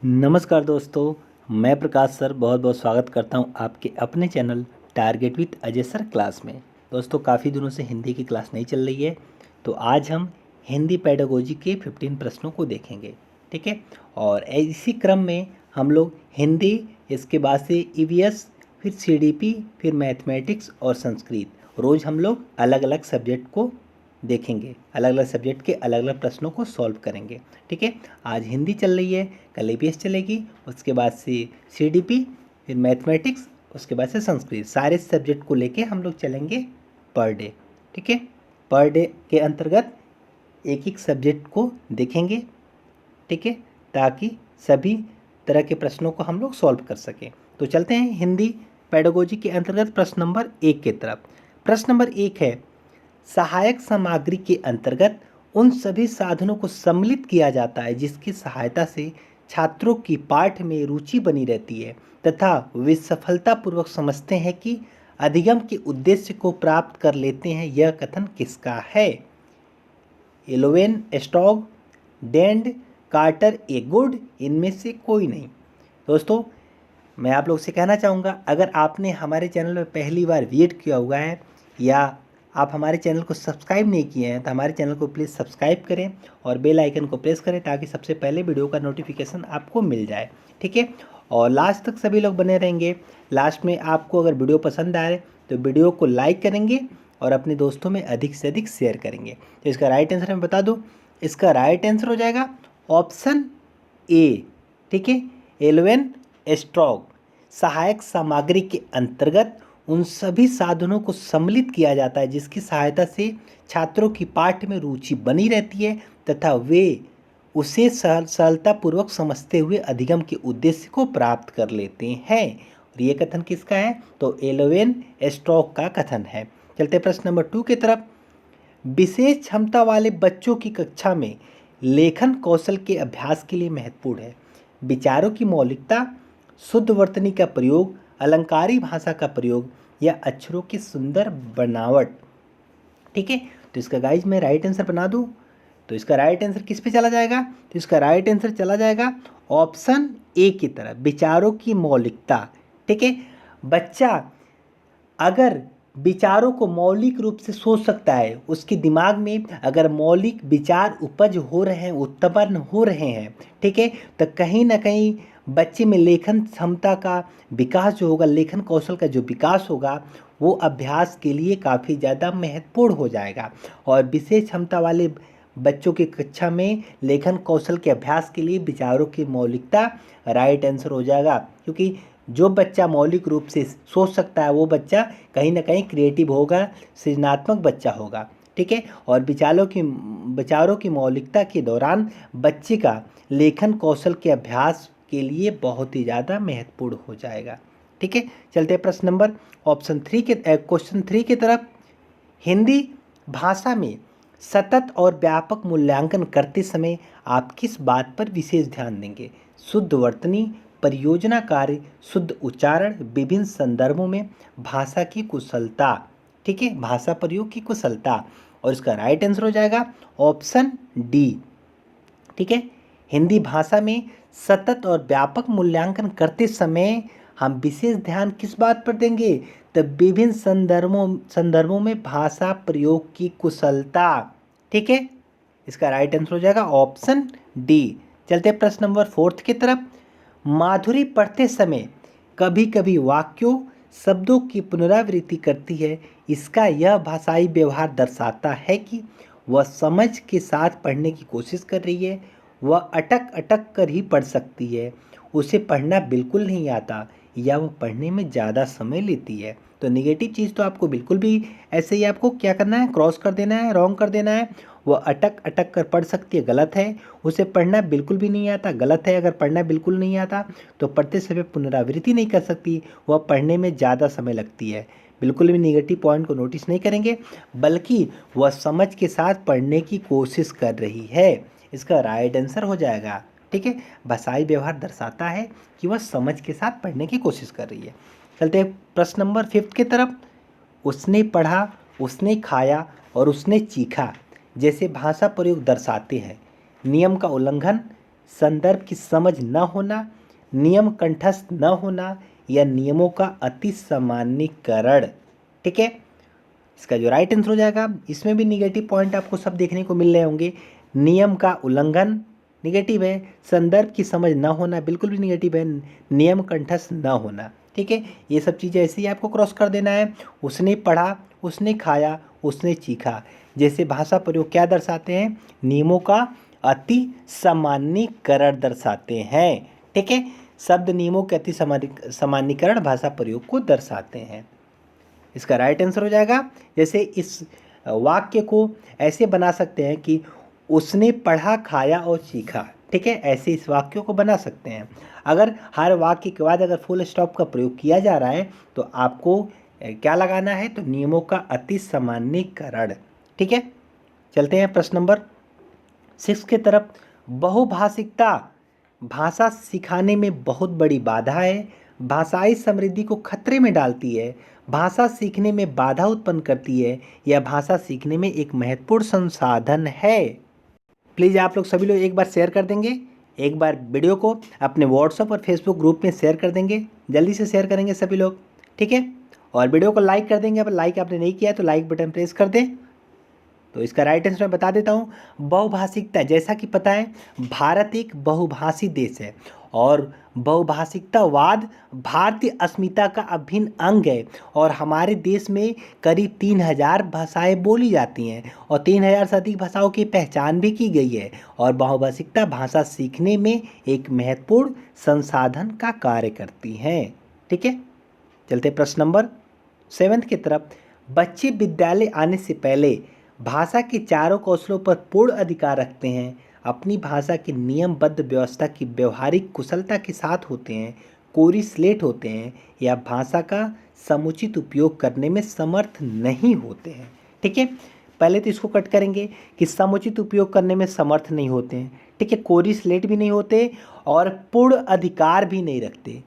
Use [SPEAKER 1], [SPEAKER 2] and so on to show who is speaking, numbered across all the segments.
[SPEAKER 1] नमस्कार दोस्तों, मैं प्रकाश सर बहुत बहुत स्वागत करता हूं आपके अपने channel target with Ajay sir class में। दोस्तों, काफ़ी दिनों से हिंदी की क्लास नहीं चल रही है, तो आज हम हिंदी पेडागोजी के 15 प्रश्नों को देखेंगे। ठीक है, और इसी क्रम में हम लोग हिंदी, इसके बाद से ईवीएस, फिर सीडीपी, फिर मैथमेटिक्स और संस्कृत रोज़ हम लोग अलग अलग सब्जेक्ट को देखेंगे, अलग अलग सब्जेक्ट के अलग अलग प्रश्नों को सॉल्व करेंगे। ठीक है, आज हिंदी चल रही है, कल ईवीएस चलेगी, उसके बाद से सीडीपी, फिर मैथमेटिक्स, उसके बाद से संस्कृत। सारे सब्जेक्ट को लेके हम लोग चलेंगे पर डे। ठीक है, पर डे के अंतर्गत एक एक सब्जेक्ट को देखेंगे। ठीक है, ताकि सभी तरह के प्रश्नों को हम लोग सॉल्व कर सकें। तो चलते हैं हिंदी पेडागोजी के अंतर्गत प्रश्न नंबर 1 की तरफ। प्रश्न नंबर 1 है, सहायक सामग्री के अंतर्गत उन सभी साधनों को सम्मिलित किया जाता है जिसकी सहायता से छात्रों की पाठ में रुचि बनी रहती है तथा वे सफलतापूर्वक समझते हैं कि अधिगम के उद्देश्य को प्राप्त कर लेते हैं। यह कथन किसका है? एलोवेन, स्टॉग, डेंड, कार्टर, एगुड, इनमें से कोई नहीं। दोस्तों, मैं आप लोग से कहना चाहूँगा, अगर आपने हमारे चैनल में पहली बार विजिट किया हुआ है या आप हमारे चैनल को सब्सक्राइब नहीं किए हैं तो हमारे चैनल को प्लीज़ सब्सक्राइब करें और बेल आइकन को प्रेस करें ताकि सबसे पहले वीडियो का नोटिफिकेशन आपको मिल जाए। ठीक है, और लास्ट तक सभी लोग बने रहेंगे। लास्ट में आपको अगर वीडियो पसंद आए तो वीडियो को लाइक करेंगे और अपने दोस्तों में अधिक से अधिक शेयर करेंगे। तो इसका राइट आंसर मैं बता दूँ, इसका राइट आंसर हो जाएगा ऑप्शन ए। ठीक है, एलोवेन स्ट्रॉग। सहायक सामग्री के अंतर्गत उन सभी साधनों को सम्मिलित किया जाता है जिसकी सहायता से छात्रों की पाठ में रुचि बनी रहती है तथा वे उसे सरलतापूर्वक समझते हुए अधिगम के उद्देश्य को प्राप्त कर लेते हैं। और ये कथन किसका है? तो एलोवेन स्ट्रॉग का कथन है। चलते प्रश्न नंबर 2 की तरफ। विशेष क्षमता वाले बच्चों की कक्षा में लेखन कौशल के अभ्यास के लिए महत्वपूर्ण है। विचारों की मौलिकता, शुद्ध वर्तनी का प्रयोग, अलंकारी भाषा का प्रयोग या अक्षरों की सुंदर बनावट। ठीक है, तो इसका गाइज मैं राइट आंसर बना दूं तो इसका राइट आंसर किस पे चला जाएगा? तो इसका राइट आंसर चला जाएगा ऑप्शन ए की तरफ, विचारों की मौलिकता। ठीक है, बच्चा अगर विचारों को मौलिक रूप से सोच सकता है, उसके दिमाग में अगर मौलिक विचार उपज हो रहे हैं, उत्पन्न हो रहे हैं, ठीक है, तो कहीं ना कहीं बच्चे में लेखन क्षमता का विकास जो होगा, लेखन कौशल का जो विकास होगा, वो अभ्यास के लिए काफ़ी ज़्यादा महत्वपूर्ण हो जाएगा। और विशेष क्षमता वाले बच्चों की कक्षा में लेखन कौशल के अभ्यास के लिए विचारों की मौलिकता राइट आंसर हो जाएगा, क्योंकि जो बच्चा मौलिक रूप से सोच सकता है वो बच्चा कहीं ना कहीं क्रिएटिव होगा, सृजनात्मक बच्चा होगा। ठीक है, और विचारों की मौलिकता के दौरान बच्चे का लेखन कौशल के अभ्यास के लिए बहुत ही ज़्यादा महत्वपूर्ण हो जाएगा। ठीक है, चलते हैं प्रश्न नंबर क्वेश्चन 3 की तरफ। हिंदी भाषा में सतत और व्यापक मूल्यांकन करते समय आप किस बात पर विशेष ध्यान देंगे? शुद्ध वर्तनी, परियोजना कार्य, शुद्ध उच्चारण, विभिन्न संदर्भों में भाषा की कुशलता। ठीक है, भाषा प्रयोग की कुशलता। और इसका राइट आंसर हो जाएगा ऑप्शन डी। ठीक है, हिंदी भाषा में सतत और व्यापक मूल्यांकन करते समय हम विशेष ध्यान किस बात पर देंगे? तो विभिन्न संदर्भों में भाषा प्रयोग की कुशलता। ठीक है, इसका राइट आंसर हो जाएगा ऑप्शन डी। चलते हैं प्रश्न नंबर 4 की तरफ। माधुरी पढ़ते समय कभी कभी वाक्यों, शब्दों की पुनरावृत्ति करती है। इसका यह भाषाई व्यवहार दर्शाता है कि वह समझ के साथ पढ़ने की कोशिश कर रही है। वह अटक अटक कर ही पढ़ सकती है, उसे पढ़ना बिल्कुल नहीं आता या वह पढ़ने में ज़्यादा समय लेती है। तो नेगेटिव चीज़ तो आपको बिल्कुल भी ऐसे ही आपको क्या करना है? क्रॉस कर देना है, रॉन्ग कर देना है। वह अटक अटक कर पढ़ सकती है, गलत है। उसे पढ़ना बिल्कुल भी नहीं आता, गलत है। अगर पढ़ना बिल्कुल नहीं आता तो पढ़ते समय पुनरावृत्ति नहीं कर सकती, वह पढ़ने में ज़्यादा समय लगती है। बिल्कुल भी नेगेटिव पॉइंट को नोटिस नहीं करेंगे, बल्कि वह समझ के साथ पढ़ने की कोशिश कर रही है। इसका राइट आंसर हो जाएगा। ठीक है, भाषाई व्यवहार दर्शाता है कि वह समझ के साथ पढ़ने की कोशिश कर रही है। चलते हैं प्रश्न नंबर 5 की तरफ। उसने पढ़ा, उसने खाया और उसने चीखा जैसे भाषा प्रयोग दर्शाते हैं। नियम का उल्लंघन, संदर्भ की समझ न होना, नियम कंठस्थ न होना या नियमों का अति सामान्यीकरण। ठीक है, इसका जो राइट आंसर हो जाएगा, इसमें भी निगेटिव पॉइंट आपको सब देखने को मिल रहे होंगे। नियम का उल्लंघन निगेटिव है, संदर्भ की समझ न होना बिल्कुल भी निगेटिव है, नियम कंठस्थ न होना। ठीक है, ये सब चीज़ें ऐसे ही आपको क्रॉस कर देना है। उसने पढ़ा, उसने खाया, उसने चीखा जैसे भाषा प्रयोग क्या दर्शाते हैं, नियमों का अति सामान्यीकरण दर्शाते हैं। ठीक है, शब्द नियमों के अति सामान्यीकरण भाषा प्रयोग को दर्शाते हैं। इसका राइट आंसर हो जाएगा, जैसे इस वाक्य को ऐसे बना सकते हैं कि उसने पढ़ा, खाया और सीखा। ठीक है, ऐसे इस वाक्य को बना सकते हैं। अगर हर वाक्य के बाद अगर फुल स्टॉप का प्रयोग किया जा रहा है तो आपको क्या लगाना है, तो नियमों का अति सामान्यीकरण। ठीक है, चलते हैं प्रश्न नंबर 6 की तरफ। बहुभाषिकता भाषा सिखाने में बहुत बड़ी बाधा है, भाषाई समृद्धि को खतरे में डालती है, भाषा सीखने में बाधा उत्पन्न करती है या भाषा सीखने में एक महत्वपूर्ण संसाधन है। प्लीज़ आप लोग सभी लोग एक बार शेयर कर देंगे, एक बार वीडियो को अपने व्हाट्सएप और फेसबुक ग्रुप में शेयर कर देंगे, जल्दी से शेयर करेंगे सभी लोग। ठीक है, और वीडियो को लाइक कर देंगे। अगर लाइक आपने नहीं किया तो लाइक बटन प्रेस कर दें। तो इसका राइट आंसर मैं बता देता हूँ, बहुभाषिकता। जैसा कि पता है भारत एक बहुभाषी देश है और बहुभाषिकतावाद भारतीय अस्मिता का अभिन्न अंग है और हमारे देश में करीब 3000 भाषाएं बोली जाती हैं और 3000 से अधिक भाषाओं की पहचान भी की गई है और बहुभाषिकता भाषा सीखने में एक महत्वपूर्ण संसाधन का कार्य करती हैं। ठीक है, चलते प्रश्न नंबर 7 की तरफ। बच्चे विद्यालय आने से पहले भाषा के चारों कौशलों पर पूर्ण अधिकार रखते हैं, अपनी भाषा की नियमबद्ध व्यवस्था की व्यवहारिक कुशलता के साथ होते हैं, कोरी स्लेट होते हैं या भाषा का समुचित उपयोग करने में समर्थ नहीं होते हैं। ठीक है, पहले तो इसको कट करेंगे कि समुचित उपयोग करने में समर्थ नहीं होते हैं। ठीक है, कोरी स्लेट भी नहीं होते और पूर्ण अधिकार भी नहीं रखते।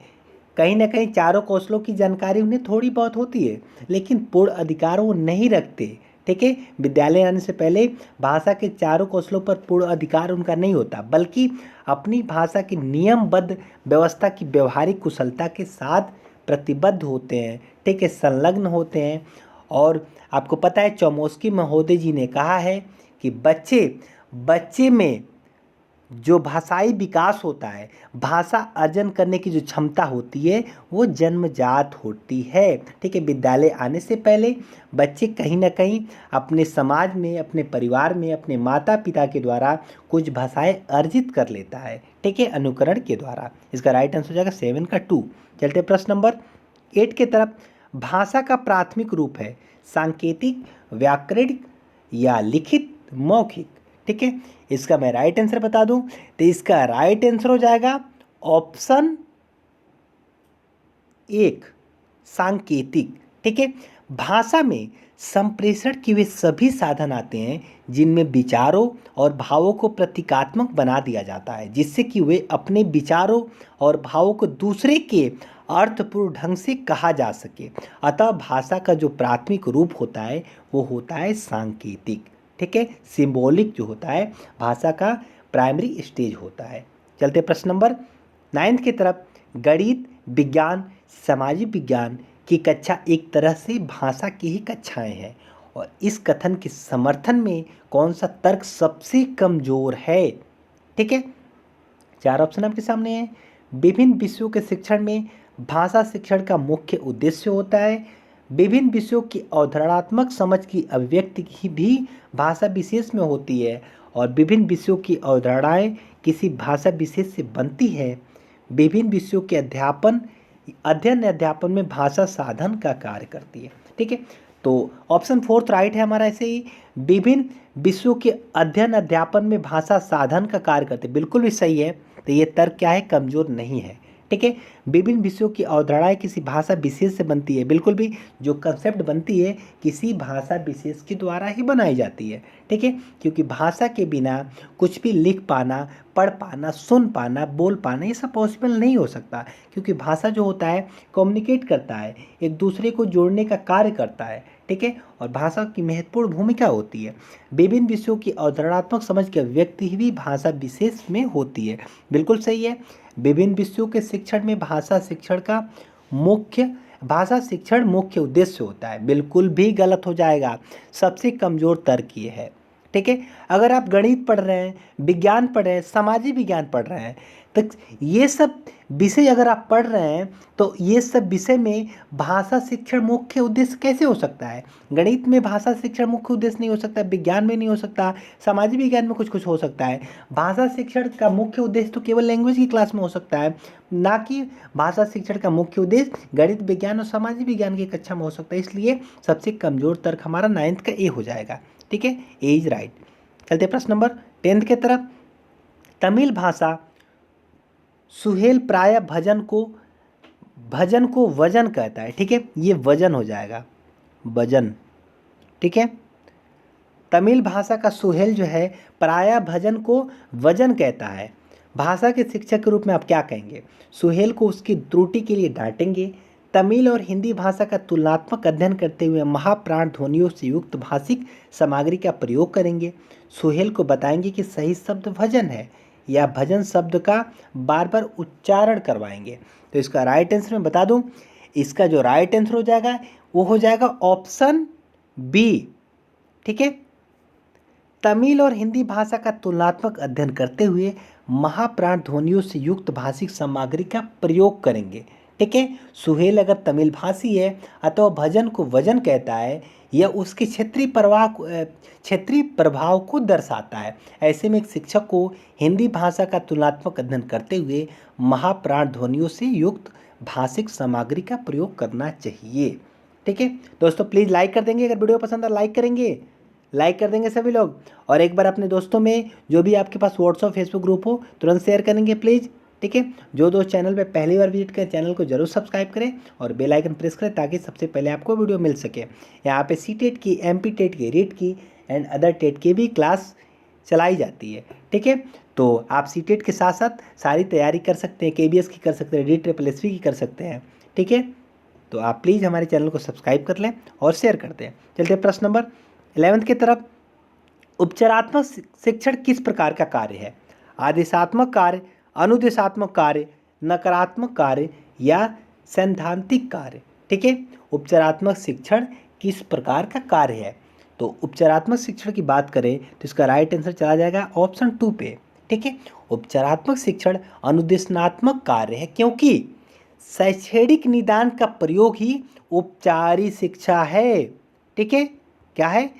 [SPEAKER 1] कहीं ना कहीं चारों कौशलों की जानकारी उन्हें थोड़ी बहुत होती है लेकिन पूर्ण अधिकार वो नहीं रखते। ठीक है, विद्यालय आने से पहले भाषा के चारों कौशलों पर पूर्ण अधिकार उनका नहीं होता बल्कि अपनी भाषा की नियमबद्ध व्यवस्था की व्यवहारिक कुशलता के साथ प्रतिबद्ध होते हैं। ठीक है, संलग्न होते हैं। और आपको पता है चौमोस्की महोदय जी ने कहा है कि बच्चे में जो भाषाई विकास होता है, भाषा अर्जन करने की जो क्षमता होती है वो जन्मजात होती है। ठीक है, विद्यालय आने से पहले बच्चे कहीं ना कहीं अपने समाज में, अपने परिवार में, अपने माता पिता के द्वारा कुछ भाषाएं अर्जित कर लेता है। ठीक है, अनुकरण के द्वारा। इसका राइट आंसर हो जाएगा 7 का 2। चलते प्रश्न नंबर 8 की तरफ। भाषा का प्राथमिक रूप है सांकेतिक, व्याकरणिक या लिखित, मौखिक। ठीक है, इसका मैं राइट आंसर बता दूं तो इसका राइट आंसर हो जाएगा ऑप्शन 1, सांकेतिक। ठीक है, भाषा में संप्रेषण के वे सभी साधन आते हैं जिनमें विचारों और भावों को प्रतीकात्मक बना दिया जाता है जिससे कि वे अपने विचारों और भावों को दूसरे के अर्थपूर्ण ढंग से कहा जा सके। अतः भाषा का जो प्राथमिक रूप होता है वो होता है सांकेतिक। ठीक है, सिंबॉलिक जो होता है भाषा का प्राइमरी स्टेज होता है। चलते प्रश्न नंबर 9 की तरफ। गणित, विज्ञान, सामाजिक विज्ञान की कक्षा एक तरह से भाषा की ही कक्षाएं हैं और इस कथन के समर्थन में कौन सा तर्क सबसे कमजोर है। ठीक है, 4 ऑप्शन आपके सामने हैं। विभिन्न विषयों के शिक्षण में भाषा शिक्षण का मुख्य उद्देश्य होता है, विभिन्न विषयों की अवधारणात्मक समझ की अभिव्यक्ति की भी भाषा विशेष में होती है और विभिन्न विषयों की अवधारणाएं किसी भाषा विशेष से बनती है, विभिन्न विषयों के अध्ययन अध्यापन में भाषा साधन का कार्य करती है। ठीक है, तो ऑप्शन 4 राइट है हमारा। ऐसे ही विभिन्न विषयों के अध्ययन अध्यापन में भाषा साधन का कार्य करते, बिल्कुल भी सही है। तो ये तर्क क्या है, कमजोर नहीं है। ठीक है, विभिन्न विषयों की अवधारणाएं किसी भाषा विशेष से बनती है, बिल्कुल भी जो कंसेप्ट बनती है किसी भाषा विशेष के द्वारा ही बनाई जाती है। ठीक है, क्योंकि भाषा के बिना कुछ भी लिख पाना, पढ़ पाना, सुन पाना, बोल पाना ये सब पॉसिबल नहीं हो सकता क्योंकि भाषा जो होता है कम्युनिकेट करता है, एक दूसरे को जोड़ने का कार्य करता है। ठीक है। और भाषा की महत्वपूर्ण भूमिका होती है। विभिन्न विषयों की अवधारणात्मक समझ की अभिव्यक्ति भी भाषा विशेष में होती है। बिल्कुल सही है। विभिन्न विषयों के शिक्षण में भाषा शिक्षण मुख्य उद्देश्य होता है। बिल्कुल भी गलत हो जाएगा। सबसे कमज़ोर तर्क ये है, ठीक है। अगर आप गणित पढ़ रहे हैं, विज्ञान पढ़ रहे हैं, सामाजिक विज्ञान पढ़ रहे हैं, तो ये सब विषय अगर आप पढ़ रहे हैं तो ये सब विषय में भाषा शिक्षण मुख्य उद्देश्य कैसे हो सकता है? गणित में भाषा शिक्षण मुख्य उद्देश्य नहीं हो सकता, विज्ञान में नहीं हो सकता, सामाजिक विज्ञान में कुछ कुछ हो सकता है। भाषा शिक्षण का मुख्य उद्देश्य तो केवल लैंग्वेज की क्लास में हो सकता है, ना कि भाषा शिक्षण का मुख्य उद्देश्य गणित, विज्ञान और सामाजिक विज्ञान की कक्षा में हो सकता है। इसलिए सबसे कमजोर तर्क हमारा 9th का ए हो जाएगा, ठीक है। ए इज राइट। चलते प्रश्न नंबर 10th के तरफ। तमिल भाषा सुहेल प्राय भजन को वजन कहता है, ठीक है। ये वजन हो जाएगा, वजन, ठीक है। तमिल भाषा का सुहेल जो है प्राय भजन को वजन कहता है। भाषा के शिक्षक के रूप में आप क्या कहेंगे? सुहेल को उसकी त्रुटि के लिए डांटेंगे। तमिल और हिंदी भाषा का तुलनात्मक अध्ययन करते हुए महाप्राण ध्वनियों से युक्त भाषिक सामग्री का प्रयोग करेंगे। सुहेल को बताएंगे कि सही शब्द भजन है या भजन शब्द का बार बार उच्चारण करवाएंगे। तो इसका राइट आंसर मैं बता दूं, इसका जो राइट आंसर हो जाएगा वो हो जाएगा ऑप्शन बी, ठीक है। तमिल और हिंदी भाषा का तुलनात्मक अध्ययन करते हुए महाप्राण ध्वनियों से युक्त भाषिक सामग्री का प्रयोग करेंगे, ठीक है। सुहेल अगर तमिल भाषी है अथवा भजन को वजन कहता है, यह उसके क्षेत्रीय प्रभाव को दर्शाता है। ऐसे में एक शिक्षक को हिंदी भाषा का तुलनात्मक अध्ययन करते हुए महाप्राण ध्वनियों से युक्त भाषिक सामग्री का प्रयोग करना चाहिए, ठीक है। दोस्तों प्लीज़ लाइक कर देंगे, अगर वीडियो पसंद है लाइक कर देंगे सभी लोग। और एक बार अपने दोस्तों में जो भी आपके पास व्हाट्सअप फेसबुक ग्रुप हो तुरंत शेयर करेंगे प्लीज़, ठीक है। जो दोस्त चैनल पे पहली बार विजिट करें चैनल को जरूर सब्सक्राइब करें और बेल आइकन प्रेस करें ताकि सबसे पहले आपको वीडियो मिल सके। यहाँ पे सीटेट की, एमपी टेट की, रीट की एंड अदर टेट की भी क्लास चलाई जाती है, ठीक है। तो आप सीटेट के साथ साथ सारी तैयारी कर सकते हैं, केबीएस की कर सकते हैं, DSSS की कर सकते हैं, ठीक है। तो आप प्लीज़ हमारे चैनल को सब्सक्राइब कर लें और शेयर करते हैं। चलते हैं प्रश्न नंबर 11th की तरफ। उपचारात्मक शिक्षण किस प्रकार का कार्य है? आदेशात्मक कार्य, अनुदेशात्मक कार्य, नकारात्मक कार्य या सैद्धांतिक कार्य, ठीक है। उपचारात्मक शिक्षण किस प्रकार का कार्य है? तो उपचारात्मक शिक्षण की बात करें तो इसका राइट आंसर चला जाएगा ऑप्शन 2 पे, ठीक है। उपचारात्मक शिक्षण अनुदेशनात्मक कार्य है क्योंकि शैक्षणिक निदान का प्रयोग ही उपचारी शिक्षा है, ठीक है। क्या है?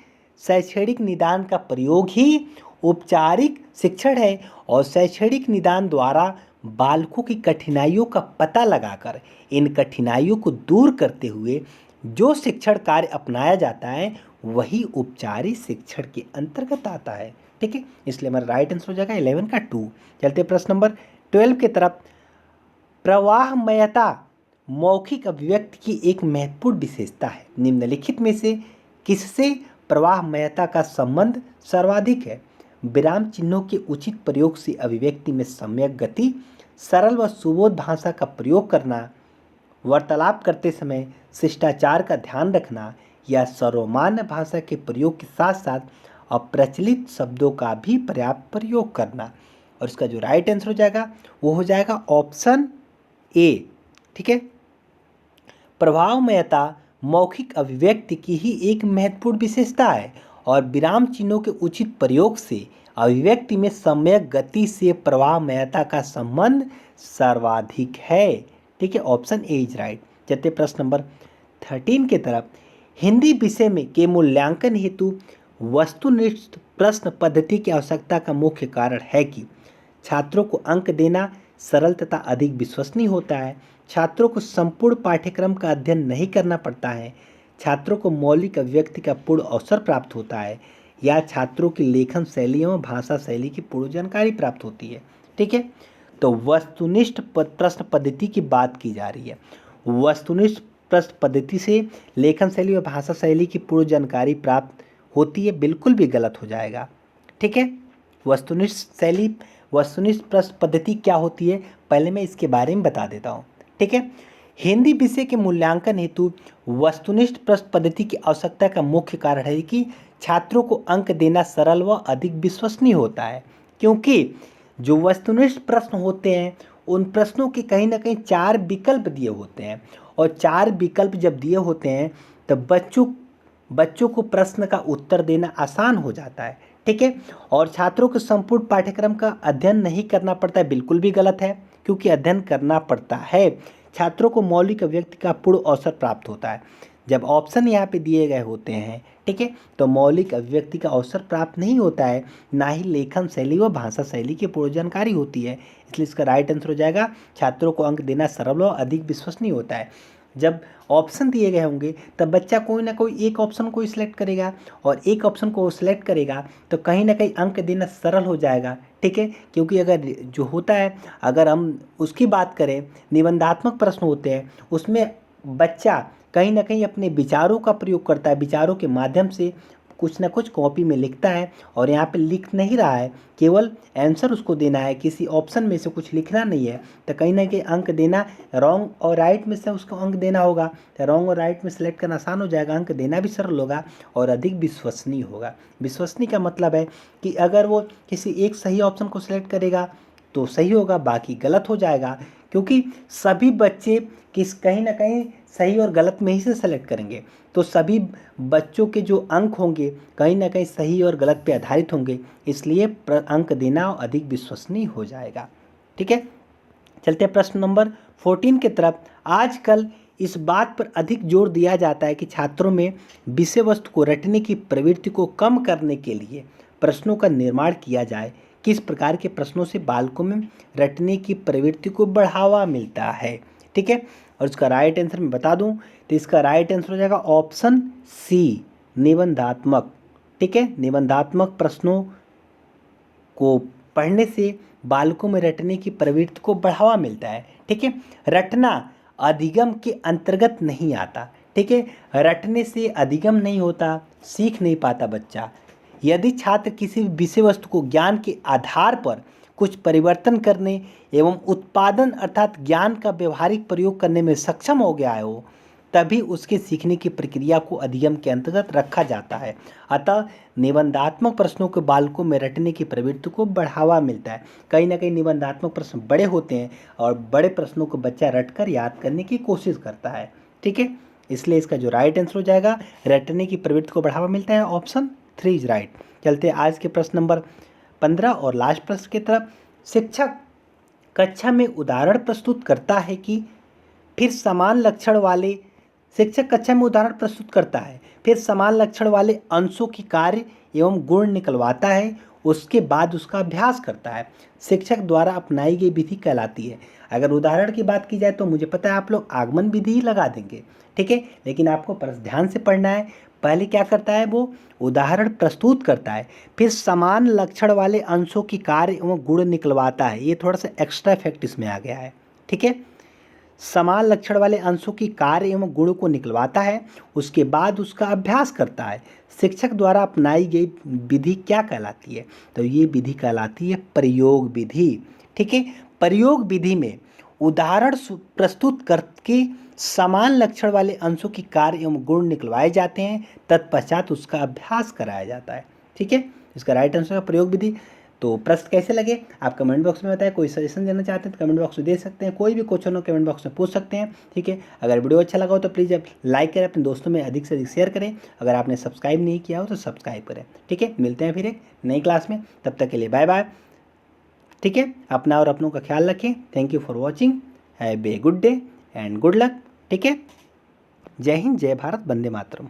[SPEAKER 1] शैक्षणिक निदान का प्रयोग ही औपचारिक शिक्षण है और शैक्षणिक निदान द्वारा बालकों की कठिनाइयों का पता लगाकर इन कठिनाइयों को दूर करते हुए जो शिक्षण कार्य अपनाया जाता है वही औपचारिक शिक्षण के अंतर्गत आता है, ठीक है। इसलिए हमारा राइट आंसर हो जाएगा 11 का 2। चलते प्रश्न नंबर 12 की तरफ। प्रवाहमयता मौखिक अभिव्यक्ति की एक महत्वपूर्ण विशेषता है। निम्नलिखित में से किससे प्रवाहमयता का संबंध सर्वाधिक है? विराम चिन्हों के उचित प्रयोग से अभिव्यक्ति में सम्यक गति, सरल व सुबोध भाषा का प्रयोग करना, वार्तालाप करते समय शिष्टाचार का ध्यान रखना या सर्वमान्य भाषा के प्रयोग के साथ साथ अप्रचलित शब्दों का भी पर्याप्त प्रयोग करना। और इसका जो राइट आंसर हो जाएगा वो हो जाएगा ऑप्शन ए, ठीक है। प्रभावमयता मौखिक अभिव्यक्ति की ही एक महत्वपूर्ण विशेषता है और विराम चिन्हों के उचित प्रयोग से अभिव्यक्ति में सम्यक गति से प्रवाहमयता का संबंध सर्वाधिक है, ठीक है। Option A is right. चलते प्रश्न नंबर 13 की तरफ। हिंदी विषय में के मूल्यांकन हेतु वस्तुनिष्ठ प्रश्न पद्धति की आवश्यकता का मुख्य कारण है कि छात्रों को अंक देना सरल तथा अधिक विश्वसनीय होता है, छात्रों को संपूर्ण पाठ्यक्रम का अध्ययन नहीं करना पड़ता है, छात्रों को मौलिक अभिव्यक्ति का पूर्ण अवसर प्राप्त होता है या छात्रों की लेखन शैली एवं भाषा शैली की पूर्ण जानकारी प्राप्त होती है, ठीक है। तो वस्तुनिष्ठ प्रश्न पद्धति की बात की जा रही है। वस्तुनिष्ठ प्रश्न पद्धति से लेखन शैली और भाषा शैली की पूर्ण जानकारी प्राप्त होती है, बिल्कुल भी गलत हो जाएगा, ठीक है। वस्तुनिष्ठ प्रश्न पद्धति क्या होती है पहले मैं इसके बारे में बता देता हूँ, ठीक है। हिंदी विषय के मूल्यांकन हेतु वस्तुनिष्ठ प्रश्न पद्धति की आवश्यकता का मुख्य कारण है कि छात्रों को अंक देना सरल व अधिक विश्वसनीय होता है, क्योंकि जो वस्तुनिष्ठ प्रश्न होते हैं उन प्रश्नों के कहीं ना कहीं 4 विकल्प दिए होते हैं, और 4 विकल्प जब दिए होते हैं तब बच्चों को प्रश्न का उत्तर देना आसान हो जाता है। ठीक है, और छात्रों को संपूर्ण पाठ्यक्रम का अध्ययन नहीं करना पड़ता है, बिल्कुल भी गलत है, क्योंकि अध्ययन करना पड़ता है। छात्रों को मौलिक अभिव्यक्ति का पूर्ण अवसर प्राप्त होता है। जब ऑप्शन यहाँ पे दिए गए होते हैं, ठीक है, तो मौलिक अभिव्यक्ति का अवसर प्राप्त नहीं होता है, ना ही लेखन शैली व भाषा शैली की पूर्ण जानकारी होती है। इसलिए इसका राइट आंसर हो जाएगा छात्रों को अंक देना सरल व अधिक विश्वसनीय होता है। जब ऑप्शन दिए गए होंगे तब बच्चा कोई ना कोई एक ऑप्शन को सिलेक्ट करेगा, और एक ऑप्शन को सिलेक्ट करेगा तो कहीं ना कहीं अंक देना सरल हो जाएगा। ठीक है, क्योंकि अगर जो होता है, अगर हम उसकी बात करें, निबंधात्मक प्रश्न होते हैं, उसमें बच्चा कहीं ना कहीं अपने विचारों का प्रयोग करता है, विचारों के माध्यम से कुछ ना कुछ कॉपी में लिखता है, और यहाँ पे लिख नहीं रहा है, केवल आंसर उसको देना है, किसी ऑप्शन में से कुछ लिखना नहीं है। तो कहीं ना कहीं अंक देना, रॉन्ग और राइट में से उसको अंक देना होगा, तो रॉन्ग और राइट में सेलेक्ट करना आसान हो जाएगा, अंक देना भी सरल होगा और अधिक विश्वसनीय होगा। विश्वसनीय का मतलब है कि अगर वो किसी एक सही ऑप्शन को सिलेक्ट करेगा तो सही होगा, बाकी गलत हो जाएगा, क्योंकि सभी बच्चे कहीं ना कहीं सही और गलत में ही से सेलेक्ट करेंगे, तो सभी बच्चों के जो अंक होंगे कहीं ना कहीं सही और गलत पे आधारित होंगे, इसलिए अंक देना अधिक विश्वसनीय हो जाएगा। ठीक है, चलते हैं प्रश्न नंबर 14 की तरफ। आजकल इस बात पर अधिक जोर दिया जाता है कि छात्रों में विषय वस्तु को रटने की प्रवृत्ति को कम करने के लिए प्रश्नों का निर्माण किया जाए। किस प्रकार के प्रश्नों से बालकों में रटने की प्रवृत्ति को बढ़ावा मिलता है? ठीक है, और इसका राइट आंसर मैं बता दूं तो इसका राइट आंसर हो जाएगा ऑप्शन सी, निबंधात्मक। ठीक है, निबंधात्मक प्रश्नों को पढ़ने से बालकों में रटने की प्रवृत्ति को बढ़ावा मिलता है। ठीक है, रटना अधिगम के अंतर्गत नहीं आता। ठीक है, रटने से अधिगम नहीं होता, सीख नहीं पाता बच्चा। यदि छात्र किसी विषय वस्तु को ज्ञान के आधार पर कुछ परिवर्तन करने एवं उत्पादन अर्थात ज्ञान का व्यवहारिक प्रयोग करने में सक्षम हो गया हो, तभी उसके सीखने की प्रक्रिया को अधिगम के अंतर्गत रखा जाता है। अतः निबंधात्मक प्रश्नों के बालकों में रटने की प्रवृत्ति को बढ़ावा मिलता है। कहीं ना कहीं निबंधात्मक प्रश्न बड़े होते हैं और बड़े प्रश्नों को बच्चा रटकर याद करने की कोशिश करता है। ठीक है, इसलिए इसका जो राइट आंसर हो जाएगा, रटने की प्रवृत्ति को बढ़ावा मिलता है, ऑप्शन 3 इज राइट। चलते हैं आज के प्रश्न नंबर 15 और लास्ट प्रश्न की तरफ। शिक्षक कक्षा में उदाहरण प्रस्तुत करता है कि फिर समान लक्षण वाले शिक्षक कक्षा में उदाहरण प्रस्तुत करता है, फिर समान लक्षण वाले अंशों की कार्य एवं गुण निकलवाता है, उसके बाद उसका अभ्यास करता है, शिक्षक द्वारा अपनाई गई विधि कहलाती है। अगर उदाहरण की बात की जाए तो मुझे पता है आप लोग आगमन विधि ही लगा देंगे। ठीक है, लेकिन आपको ध्यान से पढ़ना है। पहले क्या करता है, वो उदाहरण प्रस्तुत करता है, फिर समान लक्षण वाले अंशों की कार्य एवं गुण निकलवाता है। ये थोड़ा सा एक्स्ट्रा इफेक्ट इसमें आ गया है। ठीक है, समान लक्षण वाले अंशों की कार्य एवं गुण को निकलवाता है, उसके बाद उसका अभ्यास करता है। शिक्षक द्वारा अपनाई गई विधि क्या कहलाती है? तो ये विधि कहलाती है प्रयोग विधि। ठीक है, प्रयोग विधि में उदाहरण प्रस्तुत करके समान लक्षण वाले अंशों की कार्य एवं गुण निकलवाए जाते हैं, तत्पश्चात उसका अभ्यास कराया जाता है। ठीक है, इसका राइट आंसर है प्रयोग विधि। तो प्रश्न कैसे लगे आप कमेंट बॉक्स में बताएं। कोई सजेशन देना चाहते हैं तो कमेंट बॉक्स में दे सकते हैं, कोई भी क्वेश्चन हो कमेंट बॉक्स में पूछ सकते हैं। ठीक है, अगर वीडियो अच्छा लगा हो तो प्लीज़ लाइक करें, अपने दोस्तों में अधिक से अधिक शेयर करें। अगर आपने सब्सक्राइब नहीं किया हो तो सब्सक्राइब करें। ठीक है, मिलते हैं फिर एक नई क्लास में, तब तक के लिए बाय बाय। ठीक है, अपना और अपनों का ख्याल रखें। Thank you for watching, have a good day and good luck. ठीक है, जय हिंद, जय भारत, वंदे मातरम।